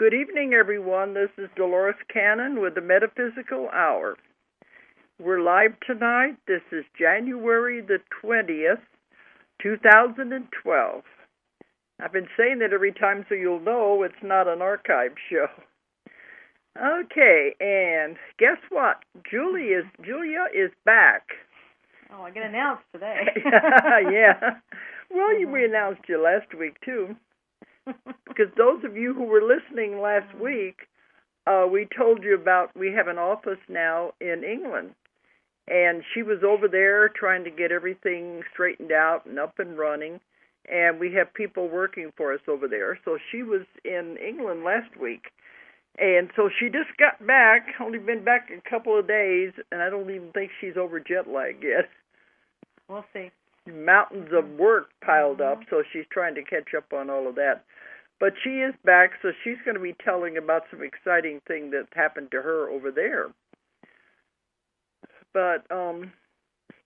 Good evening, everyone. This is Dolores Cannon with the Metaphysical Hour. We're live tonight. This is January the 20th, 2012. I've been saying that every time so you'll know it's not an archive show. Okay, and guess what? Julia is back. Oh, I get announced today. Yeah. Well, we announced you last week, too. Because those of you who were listening last week, we told you about we have an office now in England. And she was over there trying to get everything straightened out and up and running. And we have people working for us over there. So she was in England last week. And so she just got back, only been back a couple of days, and I don't even think she's over jet lag yet. We'll see. Mountains of work piled up, so she's trying to catch up on all of that. But she is back, so she's going to be telling about some exciting thing that happened to her over there. But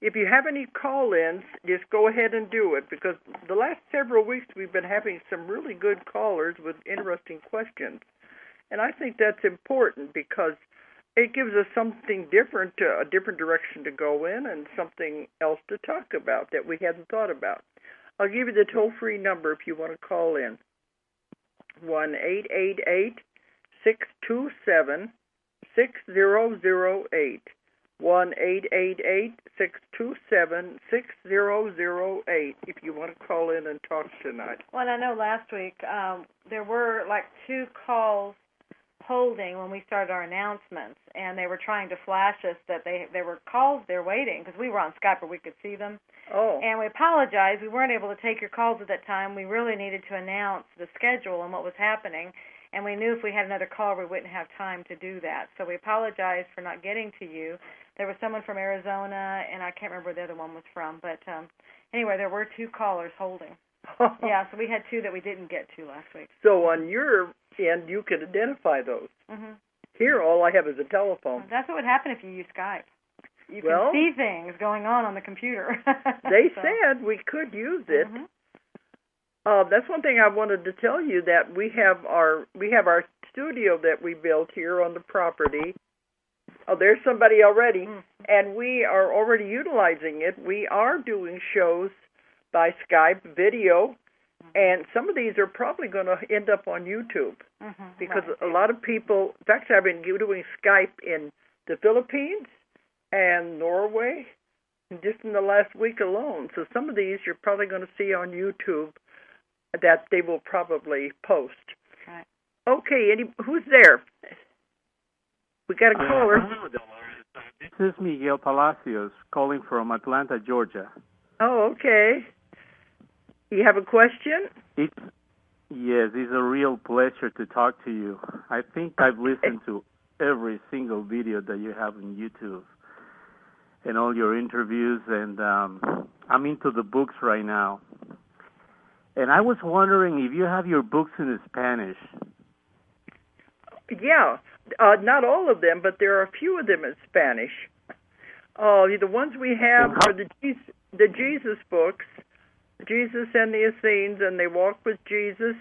if you have any call-ins, just go ahead and do it, because the last several weeks we've been having some really good callers with interesting questions. And I think that's important because it gives us something different, a different direction to go in and something else to talk about that we hadn't thought about. I'll give you the toll-free number if you want to call in. 1-888-627-6008. 1-888-627-6008 if you want to call in and talk tonight. Well, I know last week there were like 2 calls holding when we started our announcements, and they were trying to flash us that they were calls they're waiting because we were on Skype where we could see them. Oh. And we apologize. We weren't able to take your calls at that time. We really needed to announce the schedule and what was happening, and we knew if we had another call we wouldn't have time to do that. So we apologize for not getting to you. There was someone from Arizona, and I can't remember where the other one was from. But anyway, there were 2 callers holding. Yeah, so we had 2 that we didn't get to last week. So on your end, you could identify those. Mm-hmm. Here, all I have is a telephone. That's what would happen if you use Skype. You can see things going on the computer. They said we could use it. Mm-hmm. That's one thing I wanted to tell you, that we have our studio that we built here on the property. Oh, there's somebody already, and we are already utilizing it. We are doing shows by Skype video, and some of these are probably going to end up on YouTube because a lot of people, in fact, I've been doing Skype in the Philippines and Norway just in the last week alone. So some of these you're probably going to see on YouTube that they will probably post. Right. Okay, who's there? We got a caller. Hello, Dolores. This is Miguel Palacios calling from Atlanta, Georgia. Oh, okay. You have a question? Yes, it's a real pleasure to talk to you. I think I've listened to every single video that you have on YouTube and all your interviews, and I'm into the books right now. And I was wondering if you have your books in Spanish. Yeah, not all of them, but there are a few of them in Spanish. The ones we have are the Jesus books, Jesus and the Essenes, and They Walk with Jesus,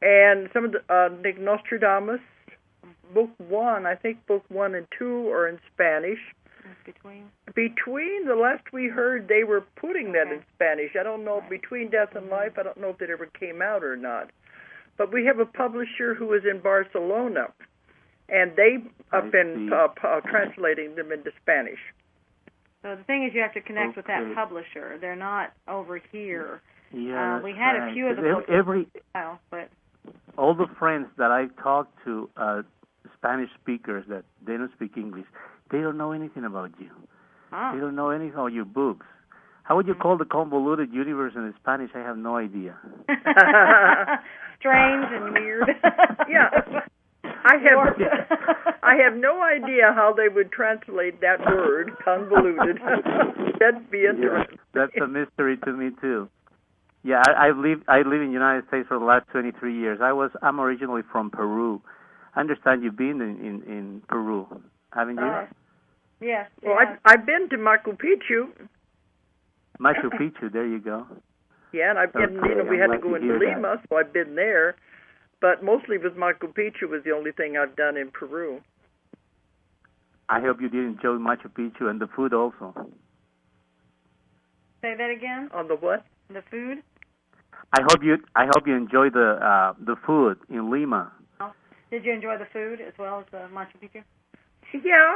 and some of the Nostradamus, book 1, I think book 1 and 2 are in Spanish. Between the last we heard, they were putting that in Spanish. I don't know, Between Death and Life, I don't know if it ever came out or not. But we have a publisher who is in Barcelona, and they have been translating them into Spanish. So the thing is, you have to connect with that publisher. They're not over here. Yeah, we had a few of the books but all the friends that I talked to, Spanish speakers that they don't speak English, they don't know anything about you. Oh. They don't know anything about your books. How would you call the convoluted universe in Spanish? I have no idea. Strange and weird. Yeah. I have no idea how they would translate that word, convoluted. That'd be interesting. Yeah, that's a mystery to me too. Yeah, I live in the United States for the last 23 years. I'm originally from Peru. I understand you've been in Peru, haven't you? Yes. Well, I've been to Machu Picchu. Machu Picchu, there you go. Yeah, and I've been, we had to go into Lima, so I've been there. But mostly with Machu Picchu was the only thing I've done in Peru. I hope you did enjoy Machu Picchu and the food also. Say that again? On the what? The food? I hope you enjoy the food in Lima. Oh. Did you enjoy the food as well as the Machu Picchu? Yeah.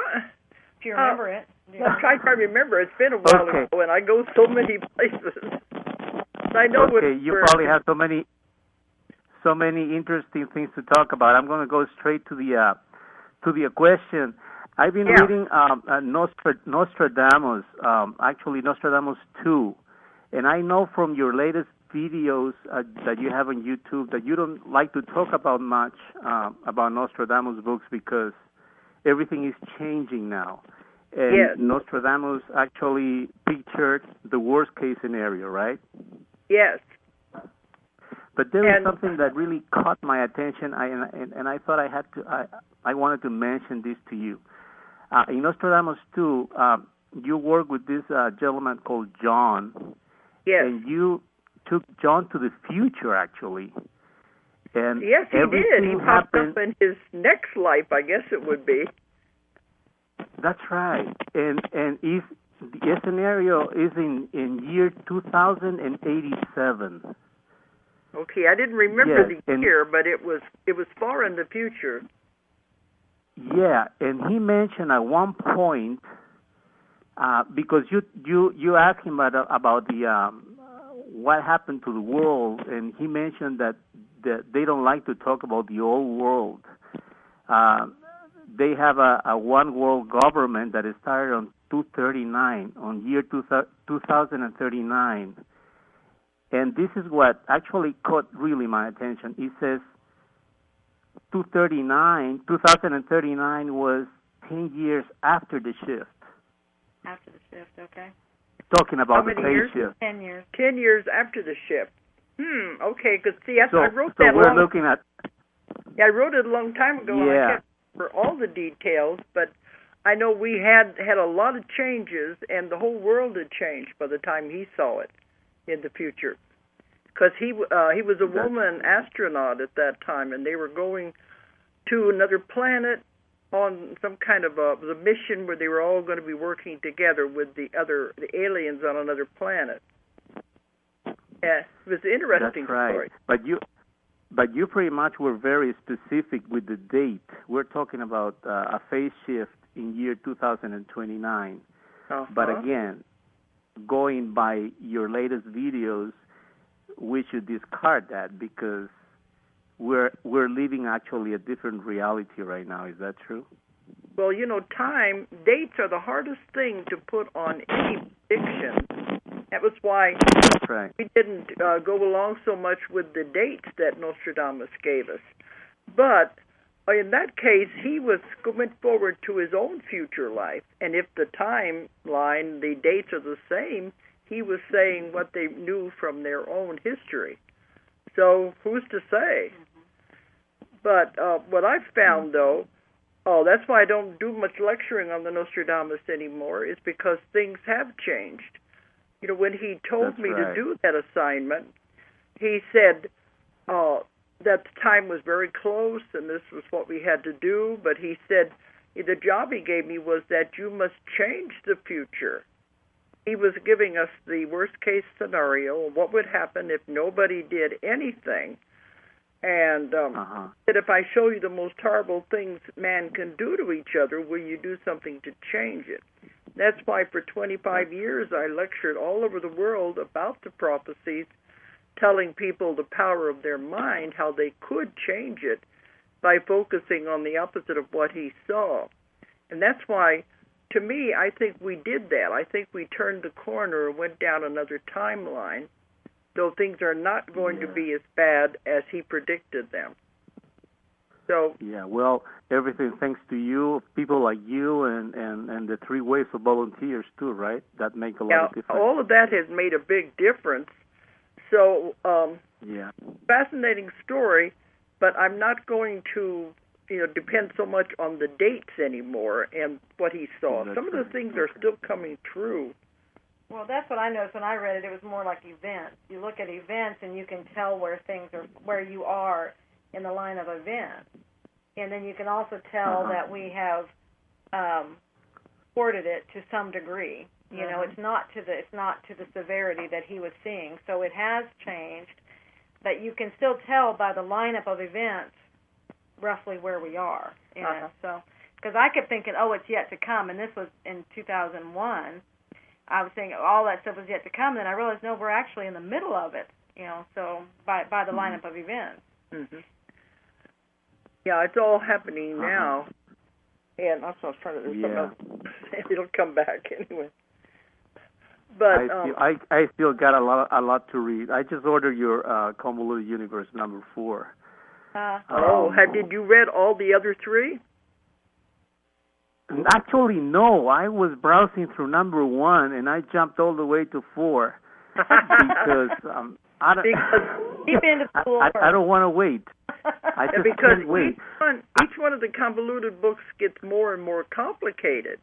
If you remember it. Yeah. I'm trying to remember. It's been a while ago, and I go so many places. I know. Okay, you probably have so many interesting things to talk about. I'm going to go straight to the question. I've been reading Nostradamus, actually Nostradamus 2, and I know from your latest videos that you have on YouTube that you don't like to talk about much about Nostradamus books because everything is changing now. And Nostradamus actually pictured the worst case scenario, right? Yes. But there was something that really caught my attention, and I thought I wanted to mention this to you. In Nostradamus 2, you work with this gentleman called John. Yes. And you took John to the future, actually. And yes, he did. He popped happened, up in his next life, I guess it would be. That's right. And if the scenario is in year 2087. Okay, I didn't remember the year, but it was far in the future. Yeah, and he mentioned at one point because you asked him about the what happened to the world, and he mentioned that they don't like to talk about the old world. They have a one world government that is started on 239, on year 2039. And this is what actually caught really my attention. It says 2039 was 10 years after the shift. After the shift, okay. Talking about the phase shift. 10 years. 10 years after the shift. Okay, because see, I wrote that. So we're looking at. Yeah, I wrote it a long time ago. And I can't remember all the details, but I know we had a lot of changes, and the whole world had changed by the time he saw it in the future. Because he was a woman astronaut at that time, and they were going to another planet on some kind of a mission where they were all going to be working together with the aliens on another planet. Yeah, it was an interesting story. But you pretty much were very specific with the date. We're talking about a phase shift in year 2029. But again, going by your latest videos, we should discard that because we're living actually a different reality right now. Is that true? Well, dates are the hardest thing to put on any prediction. That was why we didn't go along so much with the dates that Nostradamus gave us. But in that case, he went forward to his own future life. And if the timeline, the dates are the same, he was saying what they knew from their own history. So who's to say? But what I've found, though, that's why I don't do much lecturing on the Nostradamus anymore, is because things have changed. When he told me to do that assignment, he said that the time was very close and this was what we had to do, but he said the job he gave me was that you must change the future. He was giving us the worst-case scenario, what would happen if nobody did anything. And that if I show you the most horrible things man can do to each other, will you do something to change it? That's why for 25 years I lectured all over the world about the prophecies, telling people the power of their mind, how they could change it by focusing on the opposite of what he saw. And that's why, to me, I think we did that. I think we turned the corner and went down another timeline, though things are not going to be as bad as he predicted them. So well, everything thanks to you, people like you, and the 3 waves of volunteers too, right? That make a lot of difference. All of that has made a big difference. So, fascinating story, but I'm not going to, depend so much on the dates anymore and what he saw. Some of the things are still coming true. Well, that's what I noticed when I read it. It was more like events. You look at events and you can tell where things are, where you are in the line of events. And then you can also tell that we have thwarted it to some degree. You know, it's not to the severity that he was seeing. So it has changed, but you can still tell by the lineup of events roughly where we are in it. So, because I kept thinking, oh, it's yet to come, and this was in 2001. I was saying all that stuff was yet to come, and I realized, no, we're actually in the middle of it. You know, so by the lineup of events. Yeah, it's all happening now. And that's what I was trying to do. Something else. It'll come back anyway. But I still got a lot to read. I just ordered your Convoluted Universe #4. Did you read all the other 3? Actually, no. I was browsing through #1 and I jumped all the way to 4 because I don't want to wait. I just can't wait. Each one of the convoluted books gets more and more complicated,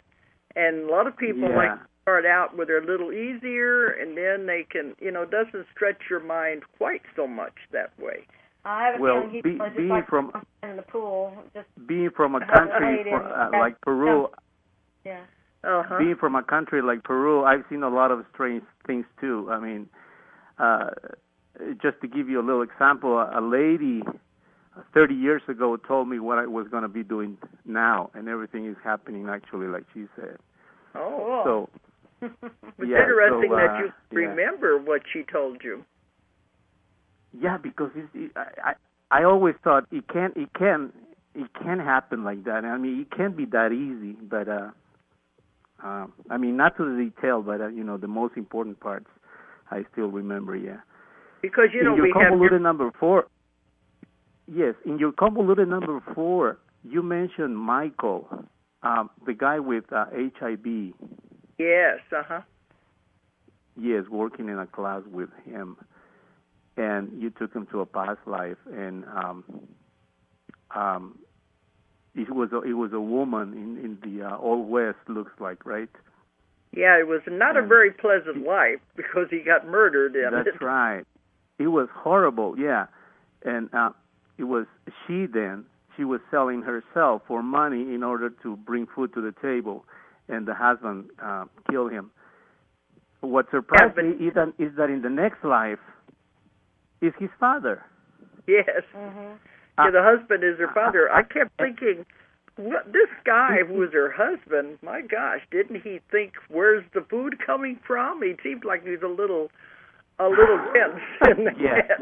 and a lot of people like to start out with a little easier, and then they can, it doesn't stretch your mind quite so much that way. I have a feeling he's being from in the pool, being from a country like Peru. Being from a country like Peru, I've seen a lot of strange things too. I mean, just to give you a little example, a lady 30 years ago told me what I was going to be doing now, and everything is happening actually like she said. Oh, so it's interesting that you remember what she told you. Yeah, because I always thought it can happen like that. I mean, it can't be that easy, but I mean, not to the detail, but the most important parts I still remember. Yeah. Because in your convoluted #4. Yes, in your convoluted #4, you mentioned Michael, the guy with HIV. Yes. Yes, working in a class with him, and you took him to a past life, and it was a woman in the Old West, looks like, right? Yeah, it was not a very pleasant life because he got murdered in it. That's right. It was horrible, yeah. And it was she was selling herself for money in order to bring food to the table, and the husband killed him. What surprised me is that in the next life is his father. Yes. The husband is her father. I kept thinking, this guy who was her husband, my gosh, didn't he think, where's the food coming from? He seemed like he was a little dense in the head.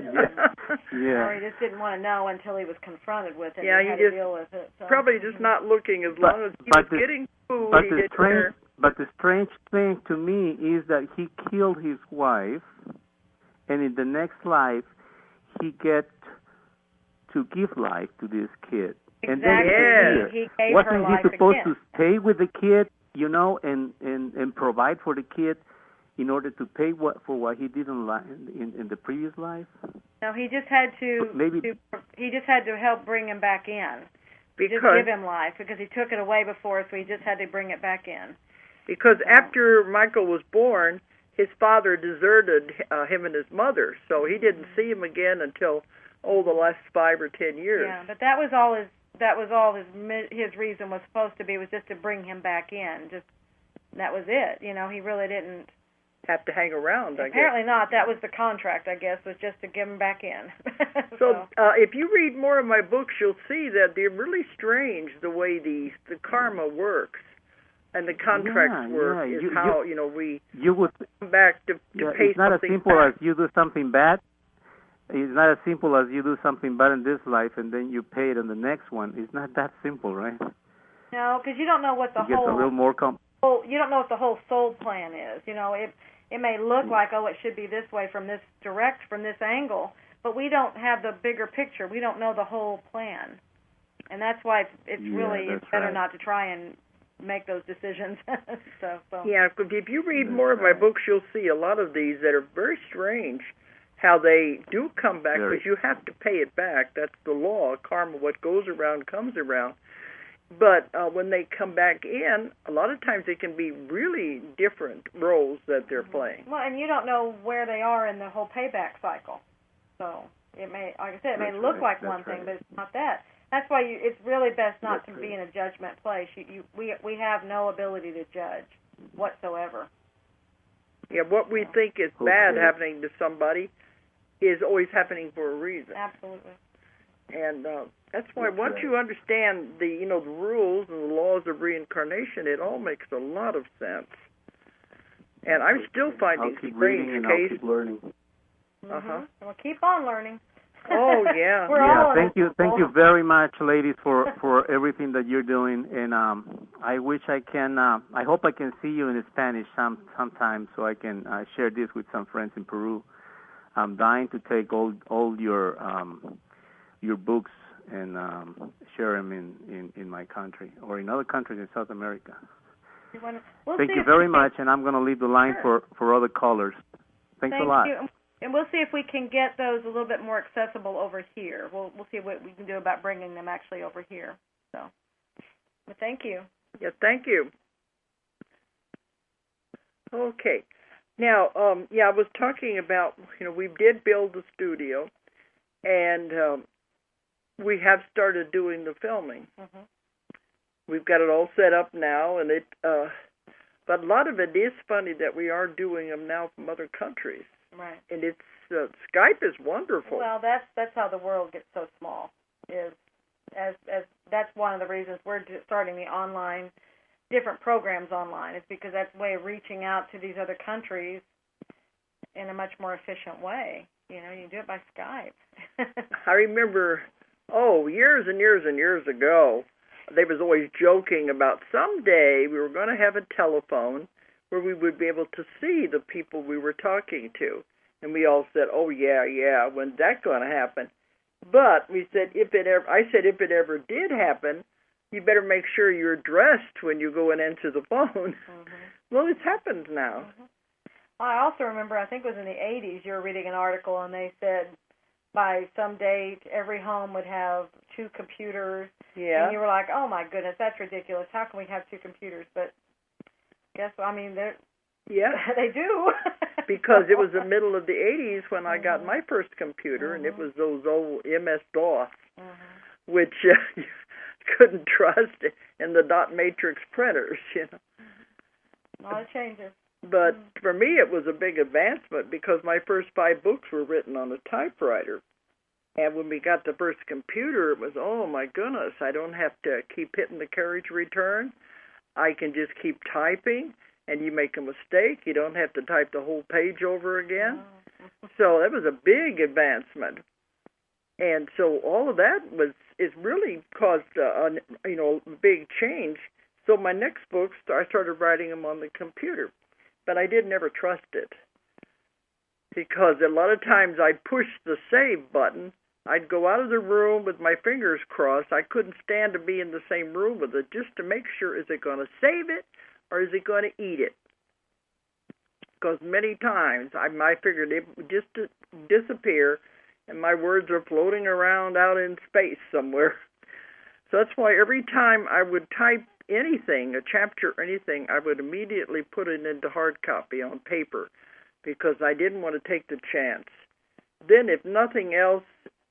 Or he just didn't want to know until he was confronted with it. Yeah, and he had to deal with it. So. Probably just not looking as long as he was getting food. But the strange thing to me is that he killed his wife, and in the next life, he gets to give life to this kid. Exactly. And then he gave wasn't her life he supposed again. to stay with the kid, and provide for the kid in order to pay for what he did in the previous life? No, he just had he just had to help bring him back in. Just give him life because he took it away before, so he just had to bring it back in. Because after Michael was born, his father deserted him and his mother, so he didn't see him again until the last 5 or 10 years. Yeah, but that was all his reason was supposed to be, was just to bring him back in. Just that was it. He really didn't have to hang around. Apparently not. That was the contract, I guess, was just to give him back in. So if you read more of my books, you'll see that they're really strange the way the karma works. And the contracts work is how we would come back to pay it's not something as simple back. as you do something bad. It's not as simple as you do something bad in this life and then you pay it in the next one. It's not that simple, right? No, because you don't know what a little more you don't know what the whole soul plan is. It may look like, it should be this way from this angle, but we don't have the bigger picture. We don't know the whole plan, and that's why it's better not to try and make those decisions. Yeah, if you read more of my books, you'll see a lot of these that are very strange, how they do come back, because you have to pay it back. That's the law, karma. What goes around comes around. But when they come back in, a lot of times it can be really different roles that they're playing. Well, and you don't know where they are in the whole payback cycle. So It may, like I said, it may look like one thing, but it's not that. That's why it's really best not to be in a judgment place. We have no ability to judge whatsoever. Yeah, what we think is bad happening to somebody is always happening for a reason. Absolutely. And that's why once you understand the the rules and the laws of reincarnation, it all makes a lot of sense. And I'm still finding strange cases. I'll keep learning. We'll keep on learning. Oh yeah. Thank you very much, ladies, for everything that you're doing. And I wish I can. I hope I can see you in Spanish sometime, so I can share this with some friends in Peru. I'm dying to take all your books and share them in my country or in other countries in South America. Thank you very much, and I'm going to leave the line for other callers. Thanks a lot. Thank you. And we'll see if we can get those a little bit more accessible over here. We'll see what we can do about bringing them actually over here. So, but thank you. Yeah, thank you. Okay. Now, I was talking about, we did build the studio, and we have started doing the filming. We've got it all set up now, and but a lot of it is funny that we are doing them now from other countries. Right. And it's Skype is wonderful. Well, that's how the world gets so small. That's one of the reasons we're starting the online, different programs online. It's because that's a way of reaching out to these other countries in a much more efficient way. You can do it by Skype. I remember, years and years and years ago, they was always joking about someday we were going to have a telephone where we would be able to see the people we were talking to. And we all said, oh, yeah, when's that going to happen? But we said, if it ever did happen, you better make sure you're dressed when you go and answer the phone. Well, it's happened now. I also remember, I think it was in the 80s, you were reading an article, and they said by some date, every home would have 2 computers. Yeah. And you were like, oh, my goodness, that's ridiculous. How can we have 2 computers? But guess what? I mean, they do. Because it was the middle of the 80s when I got my first computer, and it was those old MS-DOS, which you couldn't trust, and the dot matrix printers, A lot of changes. But for me, it was a big advancement because my first 5 books were written on a typewriter. And when we got the first computer, it was, oh, my goodness, I don't have to keep hitting the carriage return. I can just keep typing, and you make a mistake. You don't have to type the whole page over again. So that was a big advancement. And so all of that is really caused a big change. So my next books, I started writing them on the computer. But I didn't ever trust it because a lot of times I'd push the save button. I'd go out of the room with my fingers crossed. I couldn't stand to be in the same room with it just to make sure, is it going to save it or is it going to eat it? Because many times I figured it would just disappear and my words are floating around out in space somewhere. So that's why every time I would type anything, a chapter or anything, I would immediately put it into hard copy on paper because I didn't want to take the chance. Then if nothing else,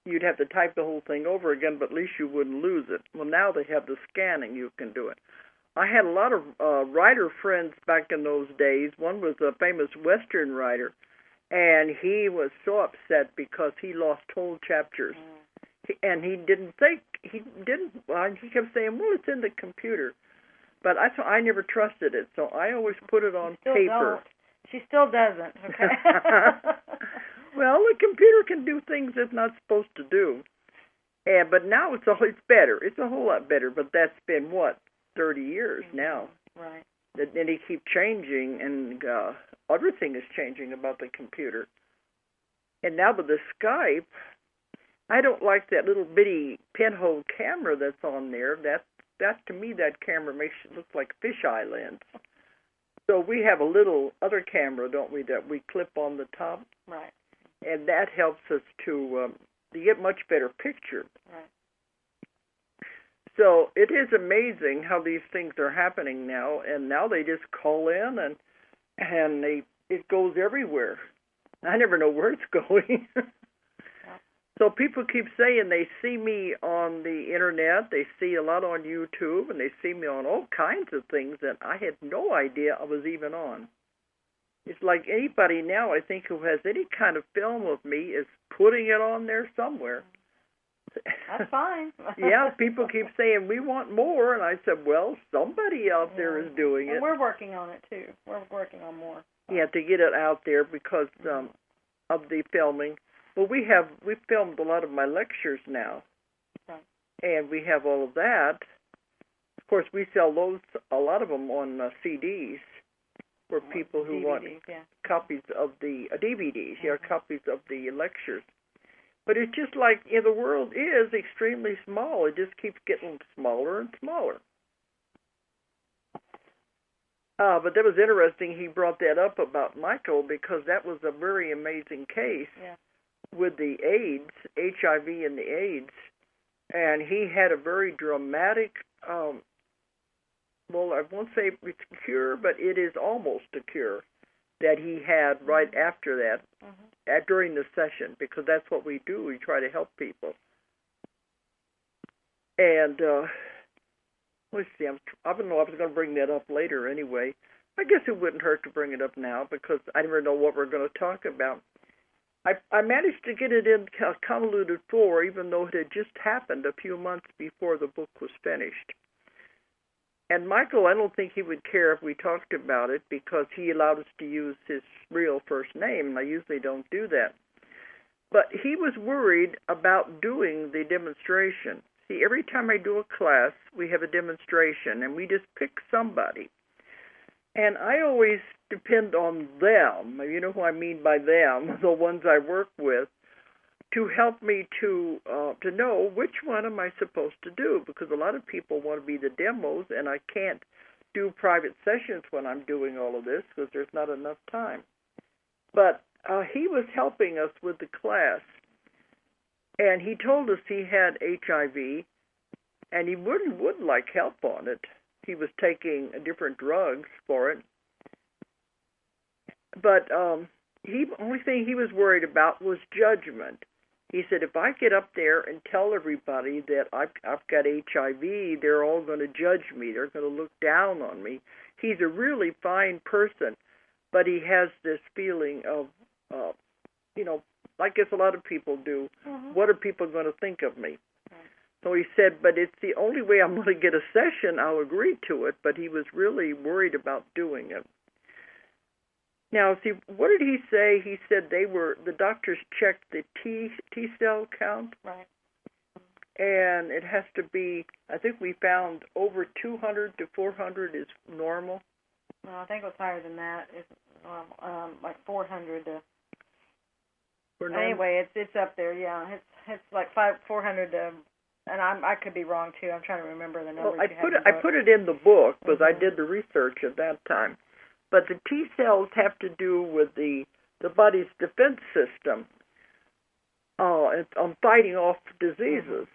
you'd have to type the whole thing over again, but at least you wouldn't lose it. Well, now they have the scanning, you can do it. I had a lot of writer friends back in those days. One was a famous Western writer, and he was so upset because he lost whole chapters. And he kept saying, well, it's in the computer. But I never trusted it, so I always put it on paper. She still doesn't, okay? Well, the computer can do things it's not supposed to do. But now it's better. It's a whole lot better, but that's been, 30 years now. Right. And they keep changing, and everything is changing about the computer. And now with the Skype, I don't like that little bitty pinhole camera that's on there. That to me, that camera makes it look like fisheye lens. So we have a little other camera, don't we, that we clip on the top? Right. And that helps us to get much better picture. Right. So it is amazing how these things are happening now, and now they just call in and it goes everywhere. I never know where it's going. So people keep saying they see me on the internet, they see a lot on YouTube, and they see me on all kinds of things that I had no idea I was even on. It's like anybody now, I think, who has any kind of film of me is putting it on there somewhere. That's fine. Yeah, people keep saying, we want more, and I said, well, somebody out there is doing it. And we're working on it, too. We're working on more. Yeah, to get it out there because of the filming. Well, we've filmed a lot of my lectures now, right. And we have all of that. Of course, we sell a lot of them on CDs for people who DVDs, want copies of the DVDs, copies of the lectures. But it's just like the world is extremely small. It just keeps getting smaller and smaller. But that was interesting. He brought that up about Michael because that was a very amazing case with the AIDS, HIV and the AIDS. And he had a very dramatic, well, I won't say it's a cure, but it is almost a cure that he had right after that, during the session, because that's what we do. We try to help people. And let's see, I don't know, I was going to bring that up later anyway. I guess it wouldn't hurt to bring it up now because I never know what we're going to talk about. I managed to get it in convoluted 4, even though it had just happened a few months before the book was finished. And Michael, I don't think he would care if we talked about it because he allowed us to use his real first name, and I usually don't do that. But he was worried about doing the demonstration. See, every time I do a class, we have a demonstration, and we just pick somebody. And I always depend on them, you know who I mean by them, the ones I work with, to help me to know which one am I supposed to do, because a lot of people want to be the demos, and I can't do private sessions when I'm doing all of this because there's not enough time. But he was helping us with the class, and he told us he had HIV, and he would like help on it. He was taking different drugs for it. But the only thing he was worried about was judgment. He said, if I get up there and tell everybody that I've got HIV, they're all going to judge me. They're going to look down on me. He's a really fine person, but he has this feeling of, I guess a lot of people do, what are people going to think of me? So he said, but it's the only way I'm going to get a session, I'll agree to it, but he was really worried about doing it. Now, see, what did he say? He said the doctors checked the T cell count. Right. And it has to be, I think we found over 200 to 400 is normal. No, I think it was higher than that. It's like 400 to... Anyway, it's up there, yeah. It's like 400 to... And I could be wrong, too. I'm trying to remember the numbers. Well, I put it in the book because I did the research at that time. But the T cells have to do with the body's defense system on fighting off diseases.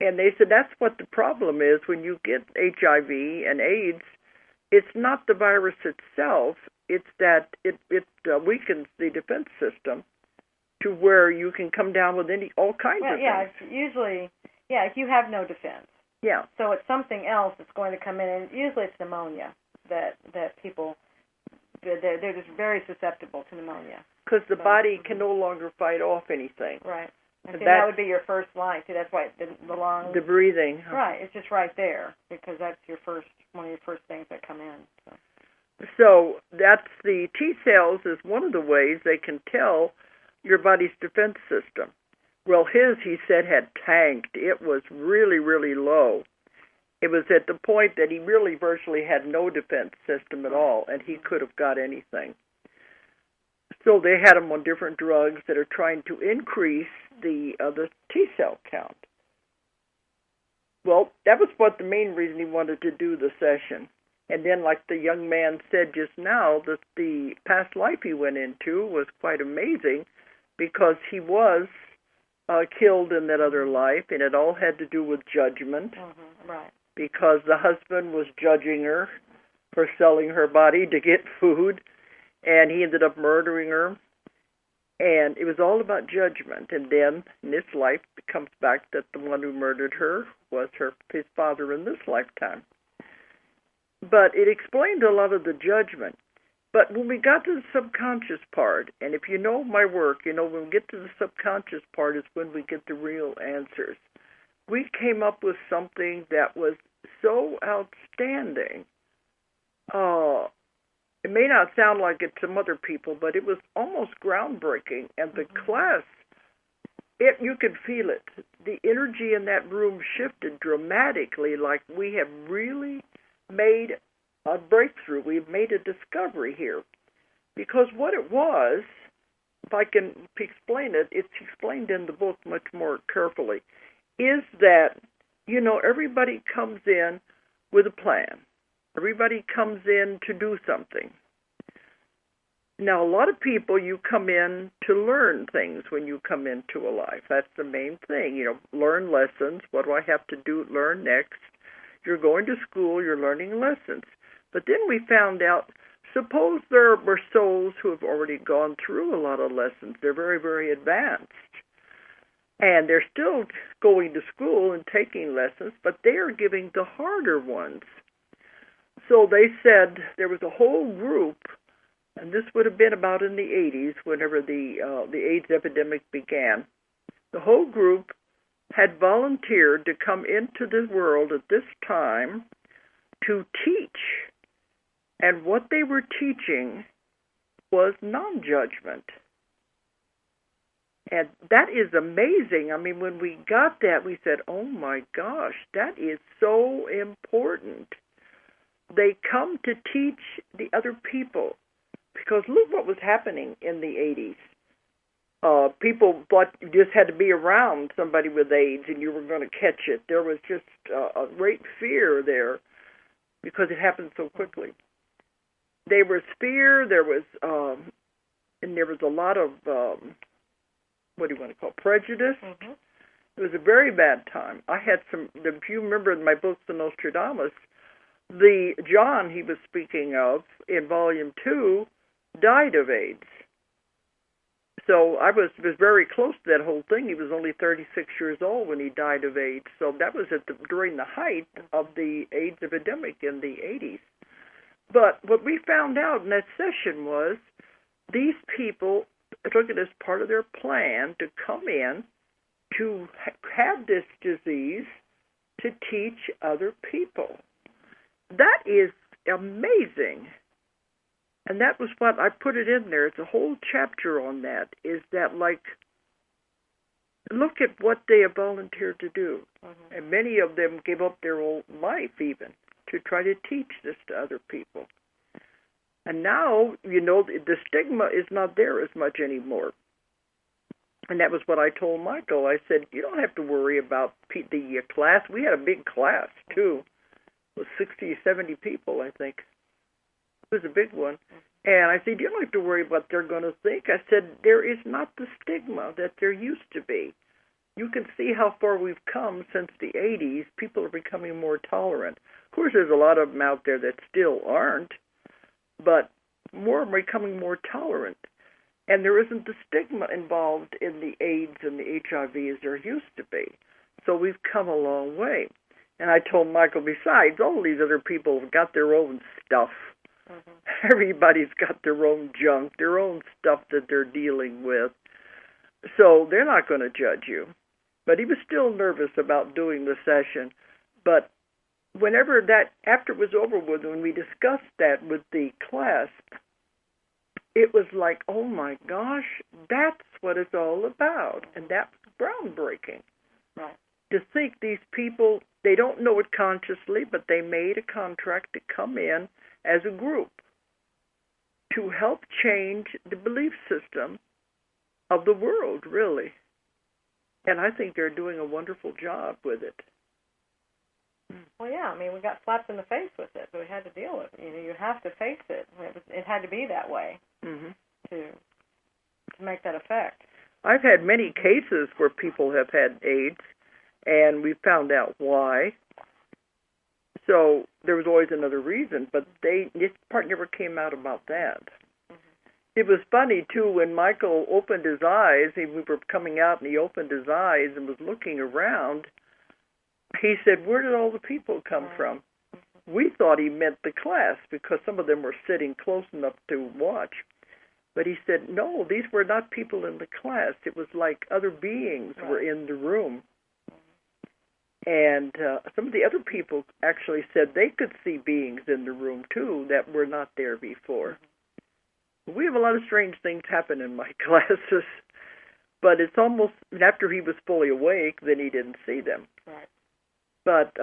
And they said that's what the problem is when you get HIV and AIDS. It's not the virus itself. It's that it weakens the defense system to where you can come down with all kinds of things. It's usually, if you have no defense. Yeah. So it's something else that's going to come in, and usually it's pneumonia that people, they're just very susceptible to pneumonia. Because the body can no longer fight off anything. Right. And that would be your first line. See, that's why the lungs. The breathing. Right. It's just right there because that's one of your first things that come in. So that's the T cells is one of the ways they can tell your body's defense system. Well, he said, had tanked. It was really, really low. It was at the point that he really virtually had no defense system at all, and he could have got anything. So they had him on different drugs that are trying to increase the T cell count. Well, that was the main reason he wanted to do the session. And then, like the young man said just now, that the past life he went into was quite amazing because he was killed in that other life, and it all had to do with judgment. Right. Because the husband was judging her for selling her body to get food, and he ended up murdering her. And it was all about judgment. And then in this life, it comes back that the one who murdered her was his father in this lifetime. But it explained a lot of the judgment. But when we got to the subconscious part, and if you know my work, you know when we get to the subconscious part is when we get the real answers. We came up with something that was so outstanding. It may not sound like it to other people, but it was almost groundbreaking. And the class, you could feel it. The energy in that room shifted dramatically, like we have really made a breakthrough. We've made a discovery here. Because what it was, if I can explain it, it's explained in the book much more carefully, is that, you know, everybody comes in with a plan. Everybody comes in to do something. Now, a lot of people, you come in to learn things when you come into a life. That's the main thing, you know, learn lessons. What do I have to learn next? You're going to school, you're learning lessons. But then we found out, suppose there were souls who have already gone through a lot of lessons. They're very, very advanced. And they're still going to school and taking lessons, but they are giving the harder ones. So they said there was a whole group, and this would have been about in the 80s, whenever the AIDS epidemic began. The whole group had volunteered to come into the world at this time to teach. And what they were teaching was non-judgment. And that is amazing. I mean, when we got that, we said, oh my gosh, that is so important. They come to teach the other people. Because look what was happening in the 80s. People thought you just had to be around somebody with AIDS and you were going to catch it. There was just a great fear there because it happened so quickly. There was fear, and there was a lot of, what do you want to call it, prejudice. Mm-hmm. It was a very bad time. I had if you remember in my book, The Nostradamus, the John he was speaking of in Volume 2 died of AIDS. So I was very close to that whole thing. He was only 36 years old when he died of AIDS. So that was during the height of the AIDS epidemic in the 80s. But what we found out in that session was these people took it as part of their plan to come in to have this disease to teach other people. That is amazing. And that was what I put it in there. It's a whole chapter on that, is that, like, look at what they have volunteered to do. Mm-hmm. And many of them gave up their whole life even to try to teach this to other people. And now, you know, the stigma is not there as much anymore. And that was what I told Michael. I said, you don't have to worry about the class. We had a big class, too. It was 60, 70 people, I think. It was a big one. And I said, you don't have to worry what they're going to think. I said, there is not the stigma that there used to be. You can see how far we've come since the 80s. People are becoming more tolerant. Of course, there's a lot of them out there that still aren't, but more are becoming more tolerant. And there isn't the stigma involved in the AIDS and the HIV as there used to be. So we've come a long way. And I told Michael, besides, all these other people have got their own stuff. Mm-hmm. Everybody's got their own junk, their own stuff that they're dealing with. So they're not going to judge you. But he was still nervous about doing the session. But whenever after it was over with, when we discussed that with the class, it was like, oh my gosh, that's what it's all about. And that's groundbreaking. Right. To think these people, they don't know it consciously, but they made a contract to come in as a group to help change the belief system of the world, really. And I think they're doing a wonderful job with it. Well, yeah, I mean, we got slapped in the face with it, but we had to deal with it. You know, you have to face it. It had to be that way to make that effect. I've had many cases where people have had AIDS, and we found out why. So there was always another reason, but this part never came out about that. Mm-hmm. It was funny, too, when Michael opened his eyes, we were coming out, and he opened his eyes and was looking around. He said, where did all the people come from? We thought he meant the class because some of them were sitting close enough to watch. But he said, no, these were not people in the class. It was like other beings were in the room. And some of the other people actually said they could see beings in the room, too, that were not there before. We have a lot of strange things happen in my classes, but it's almost, after he was fully awake, then he didn't see them. Right. But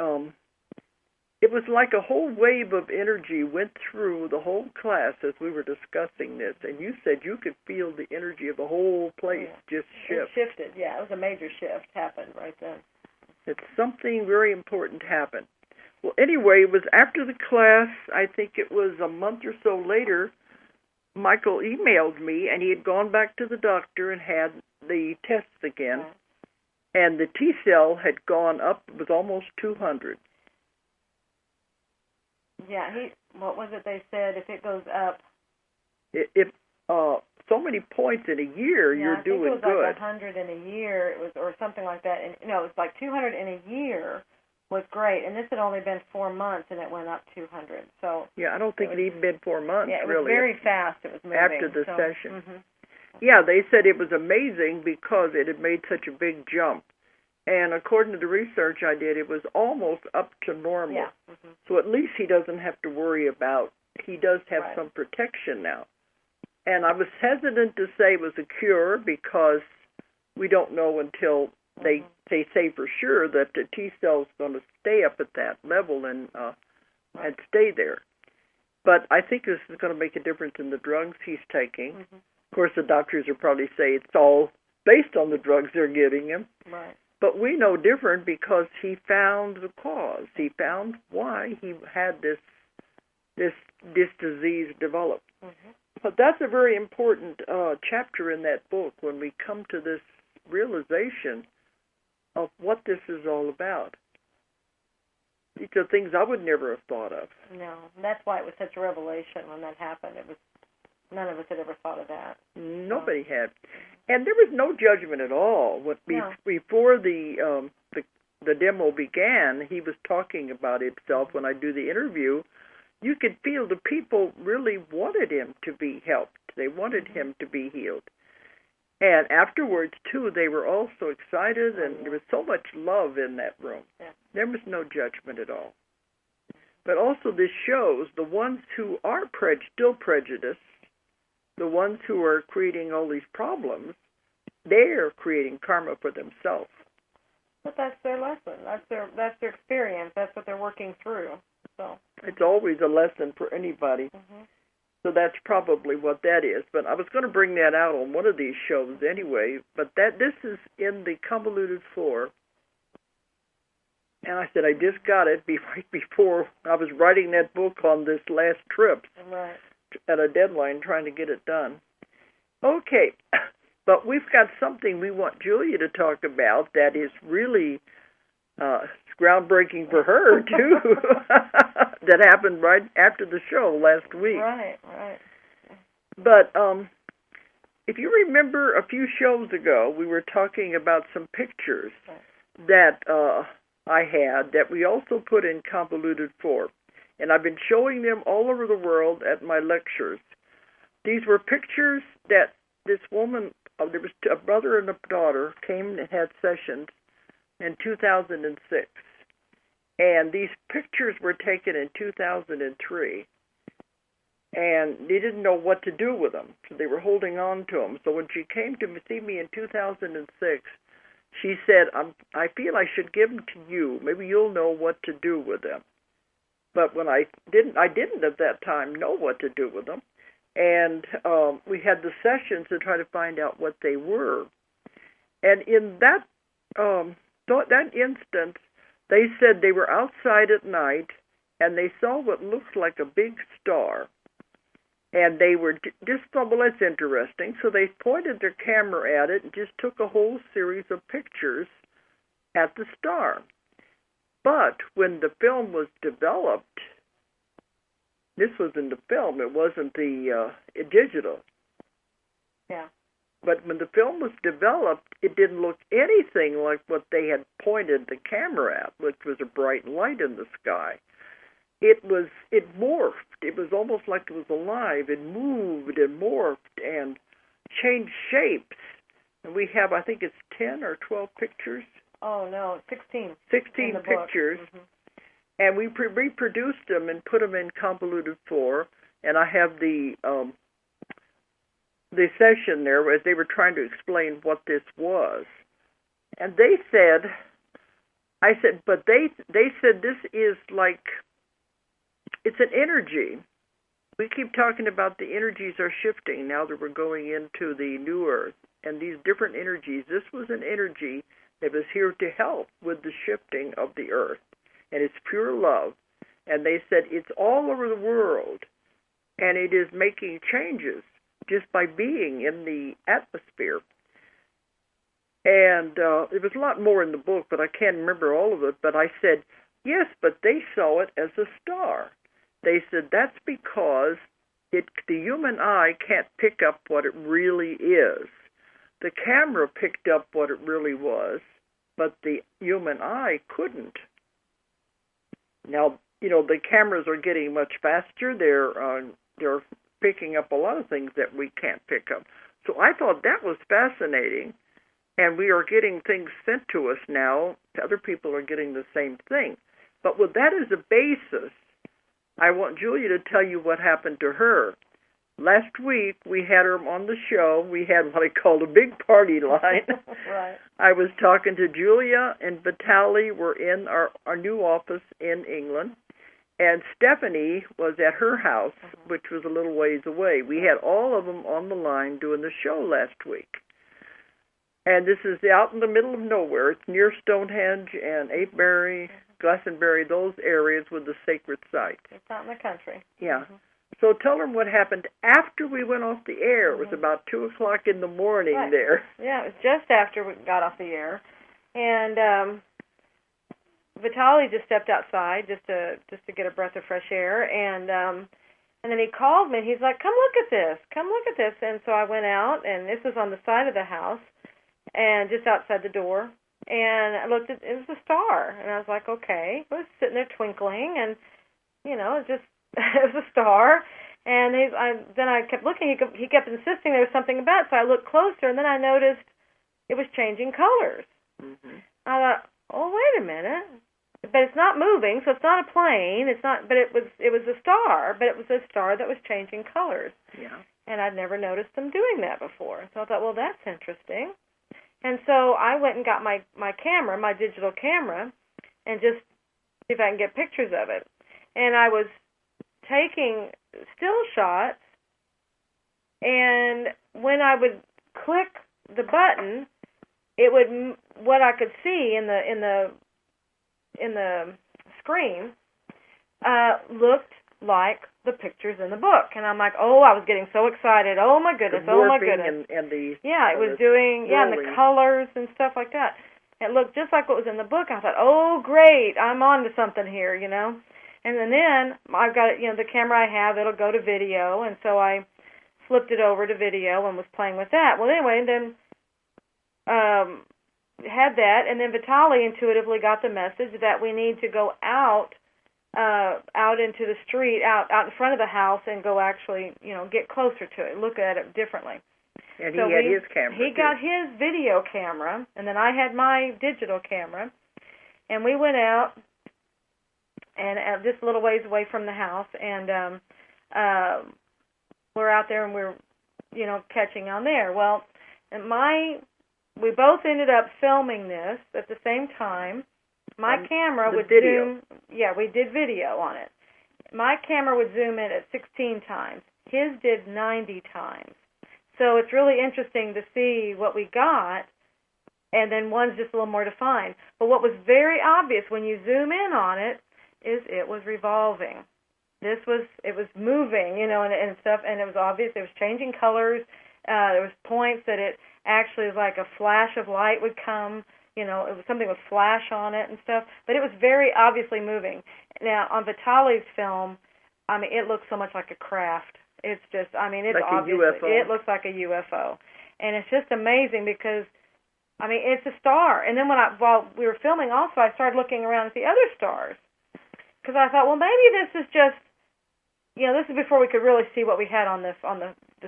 it was like a whole wave of energy went through the whole class as we were discussing this, and you said you could feel the energy of the whole place just shift. It shifted, yeah. It was a major shift happened right then. It's something very important happened. Well, anyway, it was after the class, I think it was a month or so later, Michael emailed me, and he had gone back to the doctor and had the tests again, and the T-cell had gone up. It was almost 200. Yeah, what was it they said? If it goes up, if so many points in a year, you're doing good. I think it was like 100 in a year, it was, or something like that. And no, it was like 200 in a year was great. And this had only been 4 months, and it went up 200. So yeah, I don't think it even been 4 months. Yeah, it was really. very fast. It was moving after the session. Yeah, they said it was amazing because it had made such a big jump. And according to the research I did, it was almost up to normal. Yeah. So at least he doesn't have to worry about, he does have some protection now. And I was hesitant to say it was a cure because we don't know until they say for sure that the T-cell is going to stay up at that level and stay there. But I think this is going to make a difference in the drugs he's taking. Of course, the doctors will probably say it's all based on the drugs they're giving him. Right. But we know different because he found the cause. He found why he had this disease develop. But that's a very important chapter in that book when we come to this realization of what this is all about. These are things I would never have thought of. No, that's why it was such a revelation when that happened. It was none of us had ever thought of that. Nobody had, and there was no judgment at all. Before the demo began, he was talking about himself. When I do the interview, you could feel the people really wanted him to be helped. They wanted him to be healed. And afterwards, too, they were all so excited, and there was so much love in that room. Yeah. There was no judgment at all. But also this shows the ones who are still prejudiced, the ones who are creating all these problems, they're creating karma for themselves. But that's their lesson. That's their experience. That's what they're working through. So it's always a lesson for anybody. So that's probably what that is. But I was going to bring that out on one of these shows anyway. But this is in the convoluted floor. And I said I just got it right before I was writing that book on this last trip. Right. At a deadline trying to get it done. Okay, but we've got something we want Julia to talk about that is really groundbreaking for her, too, that happened right after the show last week. Right. But if you remember a few shows ago, we were talking about some pictures that I had that we also put in convoluted form. And I've been showing them all over the world at my lectures. These were pictures that this woman, there was a brother and a daughter, came and had sessions in 2006. And these pictures were taken in 2003. And they didn't know what to do with them, so they were holding on to them. So when she came to see me in 2006, she said, I feel I should give them to you. Maybe you'll know what to do with them. But when I didn't at that time know what to do with them. And we had the sessions to try to find out what they were. And in that instance, they said they were outside at night, and they saw what looked like a big star. And they were just thought, well, that's interesting. So they pointed their camera at it and just took a whole series of pictures at the star. But when the film was developed, this was in the film, it wasn't the digital. Yeah. But when the film was developed, it didn't look anything like what they had pointed the camera at, which was a bright light in the sky. It morphed. It was almost like it was alive. It moved and morphed and changed shapes. And we have, I think it's 10 or 12 pictures. Oh, no, 16. 16 pictures. Mm-hmm. And we reproduced them and put them in convoluted 4. And I have the session there as they were trying to explain what this was. And they said, but they said this is like, it's an energy. We keep talking about the energies are shifting now that we're going into the new earth. And these different energies, this was an energy that was here to help with the shifting of the earth. And it's pure love. And they said it's all over the world. And it is making changes just by being in the atmosphere. And there was a lot more in the book, but I can't remember all of it. But I said, yes, but they saw it as a star. They said that's because the human eye can't pick up what it really is. The camera picked up what it really was, but the human eye couldn't. Now, the cameras are getting much faster. They're picking up a lot of things that we can't pick up. So I thought that was fascinating, and we are getting things sent to us now. Other people are getting the same thing. But with that as a basis, I want Julia to tell you what happened to her. Last week, we had her on the show. We had what I called a big party line. Right. I was talking to Julia, and Vitaly were in our new office in England. And Stephanie was at her house, which was a little ways away. We had all of them on the line doing the show last week. And this is out in the middle of nowhere. It's near Stonehenge and Avebury, Glastonbury, those areas with the sacred sites. It's out in the country. Yeah. Mm-hmm. So tell them what happened after we went off the air. It was about 2 o'clock in the morning there. Yeah, it was just after we got off the air. And Vitaly just stepped outside just to get a breath of fresh air, and then he called me, and he's like, come look at this. And so I went out, and this was on the side of the house, and just outside the door, and I looked at it was a star, and I was like, okay. It was sitting there twinkling, and, it was a star, and then I kept looking, he kept insisting there was something about it, so I looked closer, and then I noticed it was changing colors. Mm-hmm. I thought, oh, wait a minute. But it's not moving, so it's not a plane. It's not. But it was a star. But it was a star that was changing colors. Yeah. And I'd never noticed them doing that before. So I thought, well, that's interesting. And so I went and got my camera, my digital camera, and just see if I can get pictures of it. And I was taking still shots. And when I would click the button, it would what I could see in the screen looked like the pictures in the book, and I'm like, oh, I was getting so excited. Oh my goodness, oh my goodness. And the it was doing and the colors and stuff like that. It looked just like what was in the book. I thought, oh great, I'm on to something here, And then I've got the camera I have, it'll go to video, and so I flipped it over to video and was playing with that. Well, anyway, and then had that, and then Vitaly intuitively got the message that we need to go out into the street, out in front of the house, and go actually, get closer to it, look at it differently. And so he had his camera. He got his video camera, and then I had my digital camera, and we went out, and just a little ways away from the house, and we're out there, and we're, catching on there. Well, we both ended up filming this at the same time. My camera would zoom. Yeah, we did video on it. My camera would zoom in at 16 times. His did 90 times. So it's really interesting to see what we got, and then one's just a little more defined. But what was very obvious when you zoom in on it is it was revolving. It was moving, and stuff, and it was obvious. It was changing colors. There was points that it actually was like a flash of light would come. It was something with flash on it and stuff. But it was very obviously moving. Now, on Vitaly's film, it looked so much like a craft. It's just, I mean, it's like obviously, a UFO. it looks like a UFO. And it's just amazing because, I mean, it's a star. And then while we were filming also, I started looking around at the other stars. Because I thought, well, maybe this is just, you know, this is before we could really see what we had on the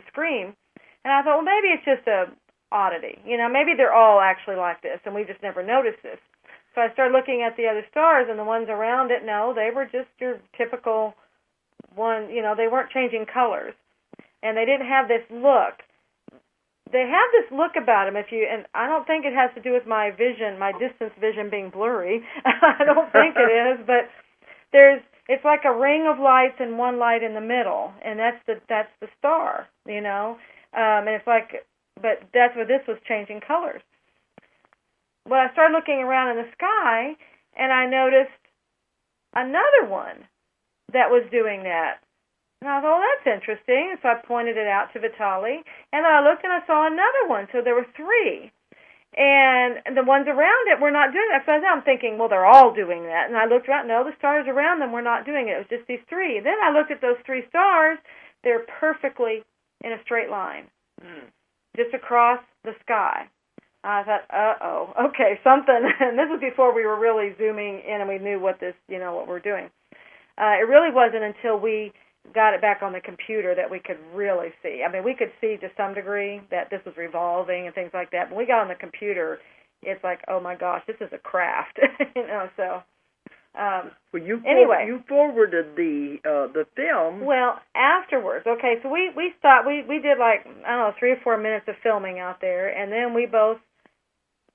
screen. And I thought, well, maybe it's just a oddity. You know, maybe they're all actually like this, and we just never noticed this. So I started looking at the other stars, and the ones around it, no, they were just your typical one. You know, they weren't changing colors, and they didn't have this look. They have this look about them, and I don't think it has to do with my vision, my distance vision being blurry. I don't think it is, but it's like a ring of lights and one light in the middle, and that's the star, you know. And it's like, but that's where this was changing colors. Well, I started looking around in the sky, and I noticed another one that was doing that. And I thought, well, that's interesting. And so I pointed it out to Vitaly, and then I looked and I saw another one. So there were three. And the ones around it were not doing that. So I'm thinking, well, they're all doing that. And I looked around, no, the stars around them were not doing it. It was just these three. Then I looked at those three stars. They're perfectly in a straight line, just across the sky. I thought, okay, something. And this was before we were really zooming in and we knew what we're doing. It really wasn't until we got it back on the computer that we could really see. I mean, we could see to some degree that this was revolving and things like that. When we got on the computer, it's like, oh my gosh, this is a craft, you know. So, well, anyway, you forwarded the film. Well, afterwards, okay. So we stopped. We did like, I don't know, 3 or 4 minutes of filming out there, and then we both.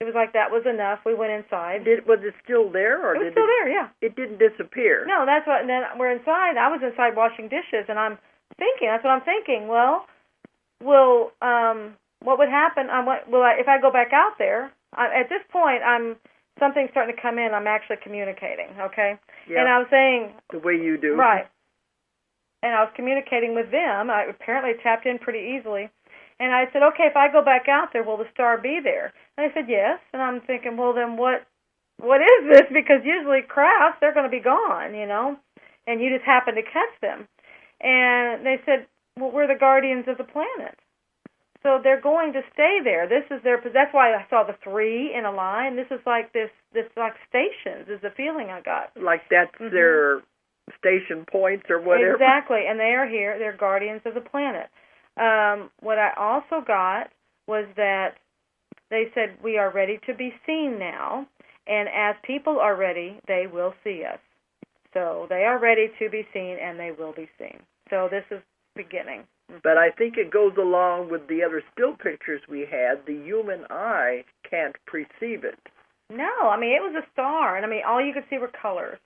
It was like that was enough. We went inside. Was it still there, or it was still there? Yeah. It didn't disappear. No, that's what. And then we're inside. I was inside washing dishes, and I'm thinking. That's what I'm thinking. Well, what would happen? If I go back out there? At this point, something's starting to come in. I'm actually communicating. Okay. Yeah. And I was saying the way you do. Right. And I was communicating with them. I apparently tapped in pretty easily. And I said, okay, if I go back out there, will the star be there? And they said, yes. And I'm thinking, well, then what is this? Because usually crafts, they're going to be gone, you know, and you just happen to catch them. And they said, well, we're the guardians of the planet. So they're going to stay there. That's why I saw the three in a line. This is like this like stations is the feeling I got. Like that's their station points or whatever. Exactly. And they are here. They're guardians of the planet. What I also got was that they said we are ready to be seen now, and as people are ready, they will see us. So they are ready to be seen, and they will be seen. So this is beginning. But I think it goes along with the other still pictures we had. The human eye can't perceive it. No, I mean, it was a star, and I mean, all you could see were colors.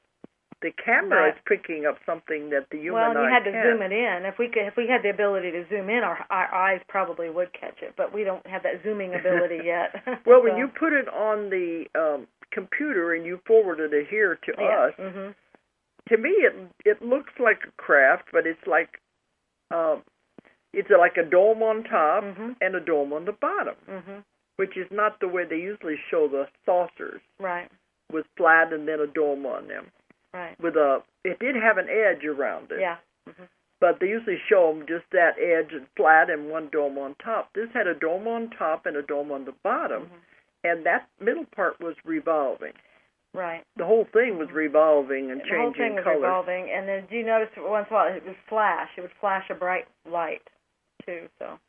The camera is picking up something that the human eye can't. Well, you had to zoom it in. If we had the ability to zoom in, our eyes probably would catch it, but we don't have that zooming ability yet. Well, when you put it on the computer and you forwarded it here to us, to me it looks like a craft, but it's like a dome on top and a dome on the bottom, which is not the way they usually show the saucers. Right. With flat and then a dome on them. Right. It did have an edge around it. Yeah. But they usually show them just that edge and flat and one dome on top. This had a dome on top and a dome on the bottom, and that middle part was revolving. Right. The whole thing was revolving and changing color. The whole thing was revolving, and then do you notice once in a while it would flash? It would flash a bright light too. So.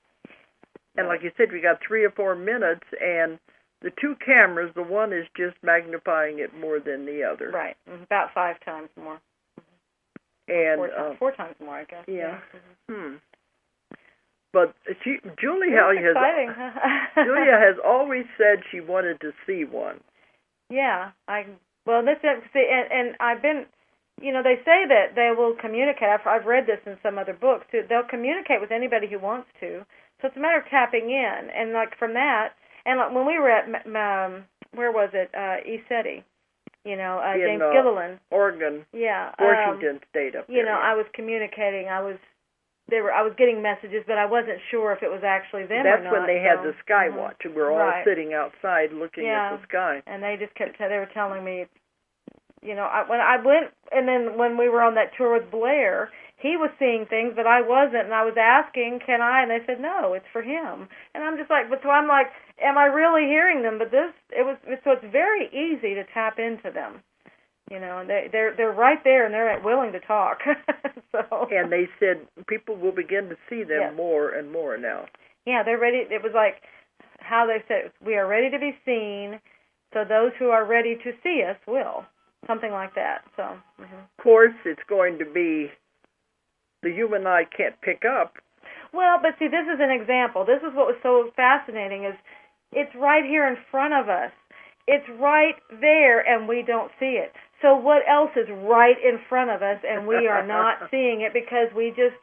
And like you said, we got 3 or 4 minutes, and the two cameras, the one is just magnifying it more than the other. Right, about 5 times more. And 4 times more, I guess. Yeah. But Julia has always said she wanted to see one. Yeah, and I've been, they say that they will communicate. I've read this in some other books too. They'll communicate with anybody who wants to. So it's a matter of tapping in, and like from that. And when we were at, where was it, ECETI, James Gilliland. Oregon. Yeah. Washington State up there. I was communicating. I was getting messages, but I wasn't sure if it was actually them or not. That's when they had the sky watch. We were all sitting outside looking at the sky. And they just they were telling me, when I went, and then when we were on that tour with Blair, he was seeing things, but I wasn't, and I was asking, can I? And they said, no, it's for him. And I'm just like, but so I'm like, am I really hearing them? But so it's very easy to tap into them. You know, and they're right there, and they're willing to talk. So. And they said people will begin to see them more and more now. Yeah, they're ready. It was like how they said, we are ready to be seen, so those who are ready to see us will. Something like that. So. Mm-hmm. Of course, it's going to be the human eye can't pick up. Well, but see, this is an example. This is what was so fascinating is it's right here in front of us. It's right there, and we don't see it. So what else is right in front of us, and we are not seeing it because we're just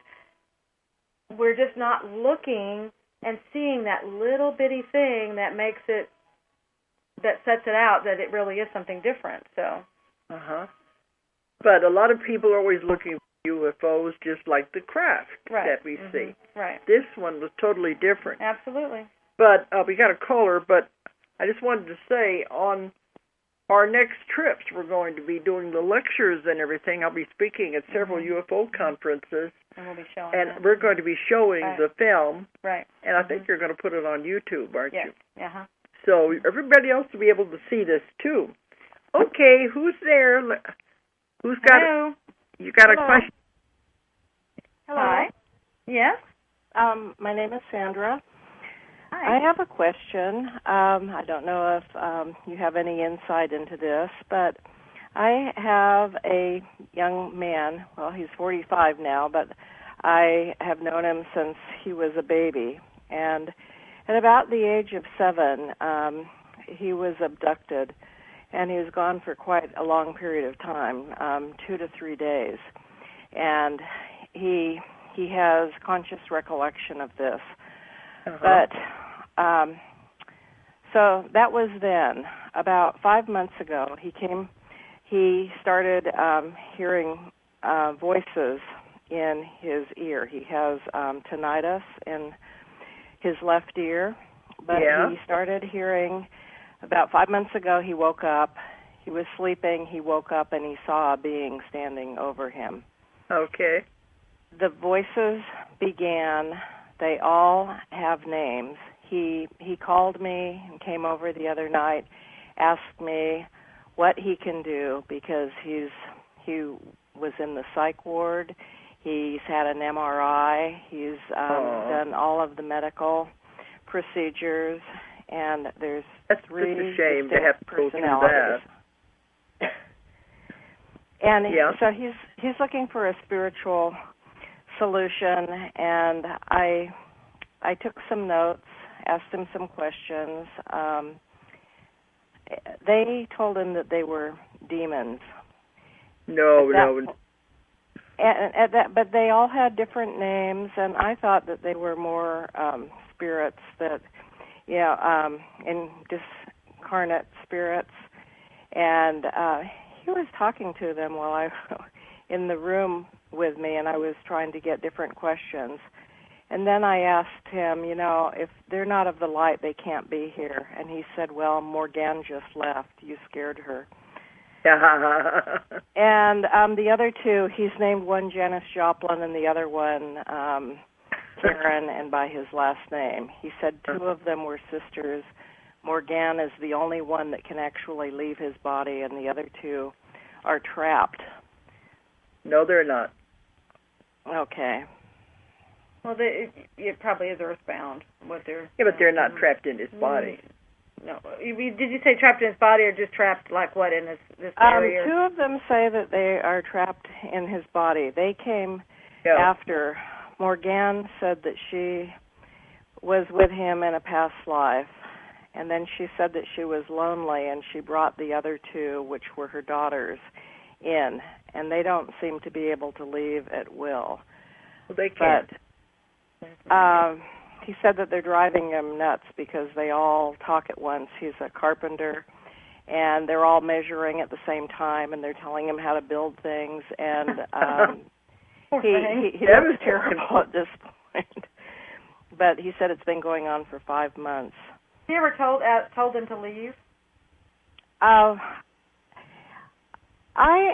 not looking and seeing that little bitty thing that makes it, that sets it out that it really is something different. So. But a lot of people are always looking for UFOs, just like the craft that we see. Right. This one was totally different. Absolutely. But we got a caller, but I just wanted to say on our next trips, we're going to be doing the lectures and everything. I'll be speaking at several UFO conferences. And we'll be showing we're going to be showing the film. Right. And I think you're going to put it on YouTube, aren't you? Yeah. So everybody else will be able to see this, too. Okay, who's there? Who's got Hello. You got a question? Hello. Hi. Yes? My name is Sandra. Hi. I have a question. I don't know if you have any insight into this, but I have a young man. Well, he's 45 now, but I have known him since he was a baby. And at about the age of 7, he was abducted, and he was gone for quite a long period of time, 2 to 3 days. And he has conscious recollection of this. But so that was then. About 5 months ago, he started hearing voices in his ear. He has tinnitus in his left ear, but he started hearing. About 5 months ago, he woke up. He was sleeping. He woke up, and he saw a being standing over him. Okay. The voices began. They all have names. He called me and came over the other night, asked me what he can do because he was in the psych ward. He's had an MRI. He's done all of the medical procedures, and there's three just a shame to have to go through that. And so he's looking for a spiritual solution, and I took some notes, asked him some questions. They told him that they were demons. No. But they all had different names, and I thought that they were more spirits that, in discarnate spirits. And he was talking to them while I in the room with me, and I was trying to get different questions. And then I asked him, if they're not of the light, they can't be here. And he said, well, Morgane just left. You scared her. And the other two, he's named one Janis Joplin and the other one Karen, and by his last name. He said 2 of them were sisters. Morgane is the only one that can actually leave his body, and the other 2 are trapped. No, they're not. Okay. Well, it probably is earthbound. But they're not trapped in his body. No. Did you say trapped in his body, or just trapped like what in this area? 2 of them say that they are trapped in his body. They came after. Morgane said that she was with him in a past life, and then she said that she was lonely, and she brought the other 2, which were her daughters, in, and they don't seem to be able to leave at will. Well, they can't. But he said that they're driving him nuts because they all talk at once. He's a carpenter, and they're all measuring at the same time, and they're telling him how to build things, and he was terrible at this point. But he said it's been going on for 5 months. He ever told them to leave? I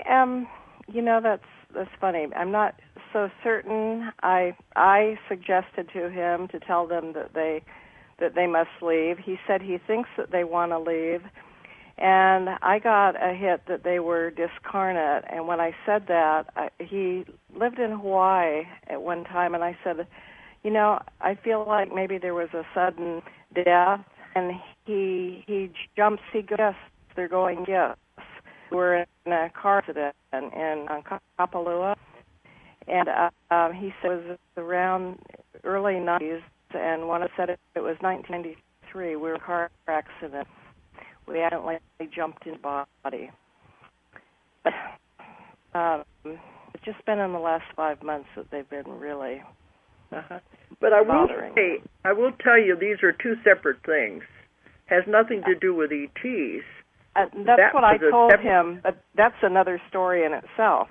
am, that's funny. I'm not so certain. I suggested to him to tell them that they must leave. He said he thinks that they want to leave. And I got a hit that they were discarnate. And when I said that, he lived in Hawaii at one time, and I said, I feel like maybe there was a sudden death. And he jumps, he goes, they're going, yes. We're in a car accident in Kapalua. And he said it was around early 90s, and when I said it was 1993, we were in a car accident. We accidentally jumped in the body. It's just been in the last 5 months that they've been really But bothering. I will tell you, these are two separate things. Has nothing to do with ETs. That's what I told him, but that's another story in itself.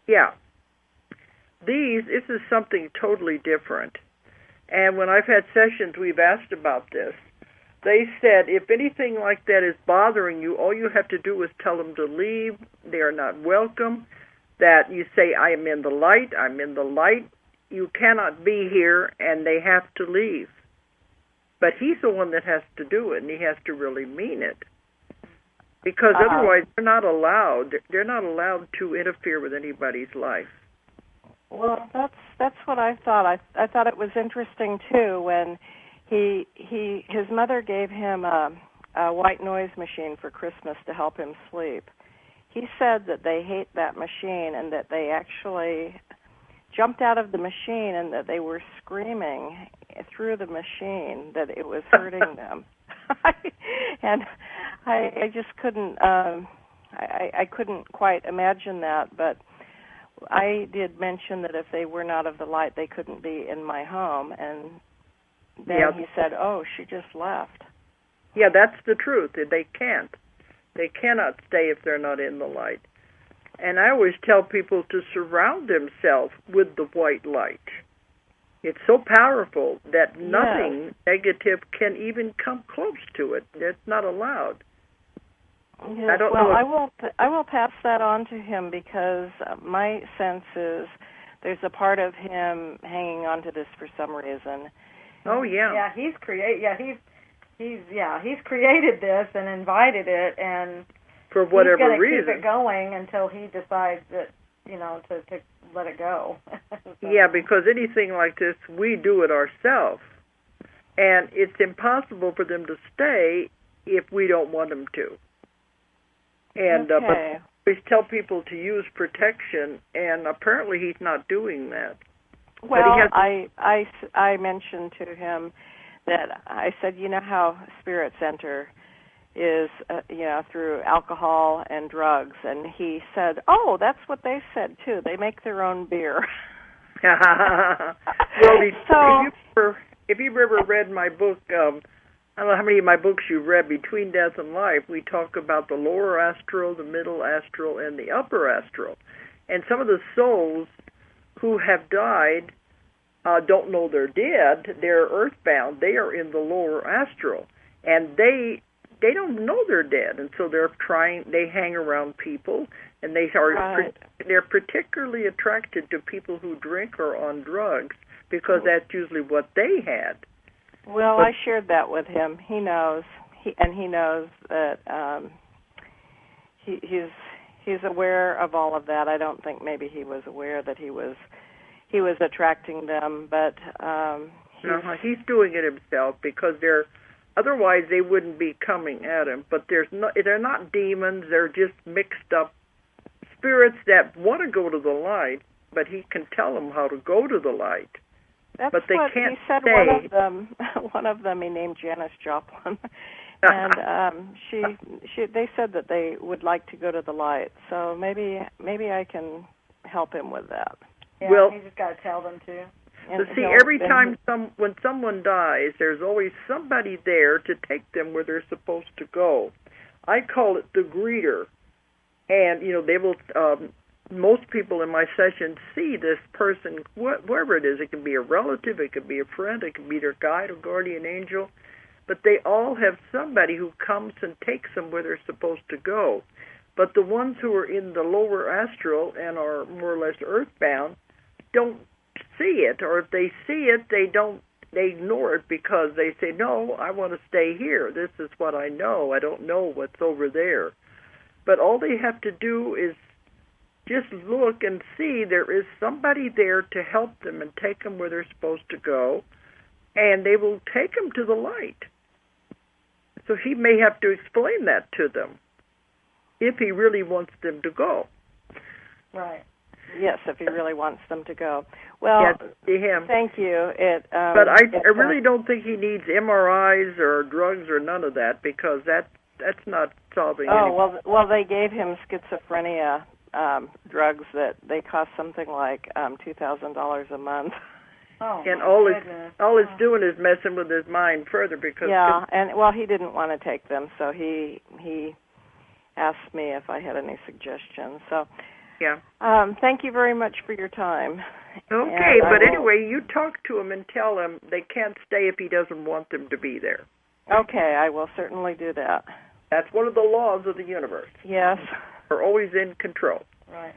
Yeah. This is something totally different. And when I've had sessions, we've asked about this. They said, if anything like that is bothering you, all you have to do is tell them to leave. They are not welcome. That you say, I am in the light, I'm in the light. You cannot be here, and they have to leave. But he's the one that has to do it, and he has to really mean it. Because otherwise, they're not allowed. They're not allowed to interfere with anybody's life. Well, that's what I thought. I thought it was interesting too when his mother gave him a white noise machine for Christmas to help him sleep. He said that they hate that machine and that they actually jumped out of the machine and that they were screaming through the machine that it was hurting them. And I just couldn't I couldn't quite imagine that, but I did mention that if they were not of the light, they couldn't be in my home, and then he said, "Oh, she just left." Yeah, that's the truth. They can't. They cannot stay if they're not in the light. And I always tell people to surround themselves with the white light. It's so powerful that nothing negative can even come close to it. It's not allowed. Yes, I don't know. I will pass that on to him because my sense is there's a part of him hanging on to this for some reason. Oh yeah. Yeah, he's created this and invited it, and for whatever he's reason, keep it going until he decides that to let it go. So. Yeah, because anything like this, we do it ourselves, and it's impossible for them to stay if we don't want them to. And but I always tell people to use protection, and apparently he's not doing that. Well, I mentioned to him that I said, you know how spirits enter is through alcohol and drugs, and he said, "Oh, that's what they said too. They make their own beer." Well, if you've ever read my book, I don't know how many of my books you've read, Between Death and Life, we talk about the lower astral, the middle astral, and the upper astral. And some of the souls who have died don't know they're dead. They're earthbound. They are in the lower astral. And they don't know they're dead. And so they hang around people, and they're particularly attracted to people who drink or on drugs because that's usually what they had. Well, I shared that with him. He knows, he knows that he's aware of all of that. I don't think maybe he was aware that he was attracting them, but he's doing it himself because otherwise they wouldn't be coming at him. But they're not demons; they're just mixed up spirits that want to go to the light, but he can tell them how to go to the light. That's but they what can't he said. stay. One of them he named Janis Joplin, and they said that they would like to go to the light. So maybe I can help him with that. Yeah, well, he just got to tell them to. See, every time when someone dies, there's always somebody there to take them where they're supposed to go. I call it the greeter, and they will. Most people in my session see this person, whoever it is. It can be a relative, it could be a friend, it could be their guide or guardian angel, but they all have somebody who comes and takes them where they're supposed to go. But the ones who are in the lower astral and are more or less earthbound, don't see it, or if they see it, they ignore it because they say, no, I want to stay here. This is what I know. I don't know what's over there. But all they have to do is just look and see there is somebody there to help them and take them where they're supposed to go, and they will take them to the light. So he may have to explain that to them if he really wants them to go. Right. Yes, if he really wants them to go. Well, yes, see him. Thank you. But I really don't think he needs MRIs or drugs or none of that, because that's not solving anything. Oh, well, they gave him schizophrenia drugs that they cost something like $2,000 a month. Oh, and all it's doing is messing with his mind further, because he didn't want to take them, so he asked me if I had any suggestions. So yeah. Thank you very much for your time. Okay, but anyway, you talk to him and tell him they can't stay if he doesn't want them to be there. Okay, I will certainly do that. That's one of the laws of the universe. Yes. We're always in control. Right.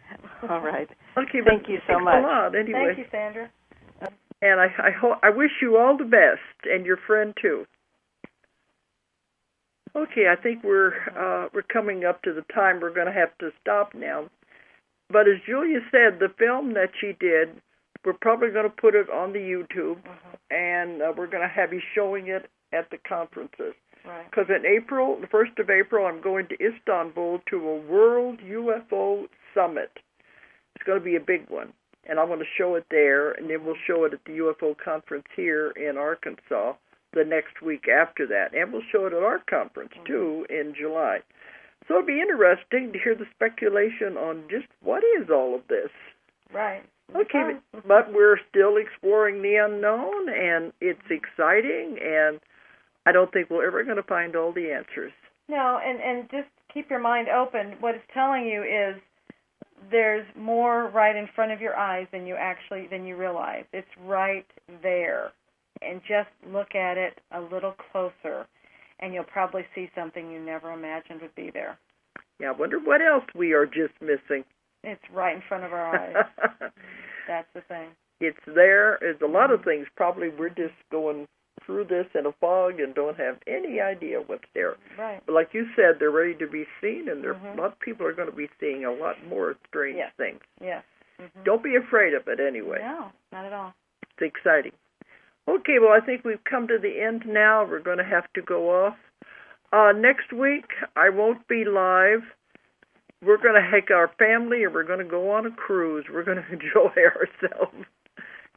All right. Okay, thank you so much. A lot, anyway. Thank you, Sandra. And I wish you all the best, and your friend too. Okay, I think we're coming up to the time we're going to have to stop now. But as Julia said, the film that she did, we're probably going to put it on the YouTube, and we're going to have you showing it at the conferences. Right. Because in April, the 1st of April, I'm going to Istanbul to a World UFO Summit. It's going to be a big one, and I'm going to show it there, and then we'll show it at the UFO conference here in Arkansas the next week after that, and we'll show it at our conference, too, in July. So it'll be interesting to hear the speculation on just what is all of this. Right. Okay, but we're still exploring the unknown, and it's exciting, and I don't think we're ever going to find all the answers. No, and just keep your mind open. What it's telling you is there's more right in front of your eyes than you realize. It's right there. And just look at it a little closer, and you'll probably see something you never imagined would be there. Yeah, I wonder what else we are just missing. It's right in front of our eyes. That's the thing. It's there. There's a lot of things. Probably we're just going through this in a fog and don't have any idea what's there. Right. But like you said, they're ready to be seen, and a lot of people are going to be seeing a lot more strange things. Yes. Don't be afraid of it anyway. No, not at all. It's exciting. Okay, well, I think we've come to the end now. We're going to have to go off. Next week, I won't be live. We're going to take our family, and we're going to go on a cruise. We're going to enjoy ourselves.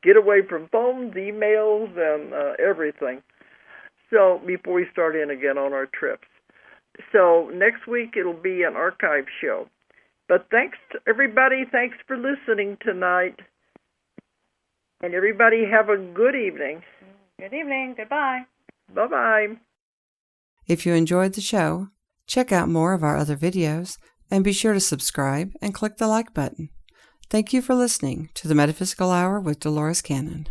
Get away from phones, emails, and everything. So before we start in again on our trips. So next week, it'll be an archive show. But thanks to everybody. Thanks for listening tonight. And everybody have a good evening. Good evening. Goodbye. Bye-bye. If you enjoyed the show, check out more of our other videos and be sure to subscribe and click the like button. Thank you for listening to the Metaphysical Hour with Dolores Cannon.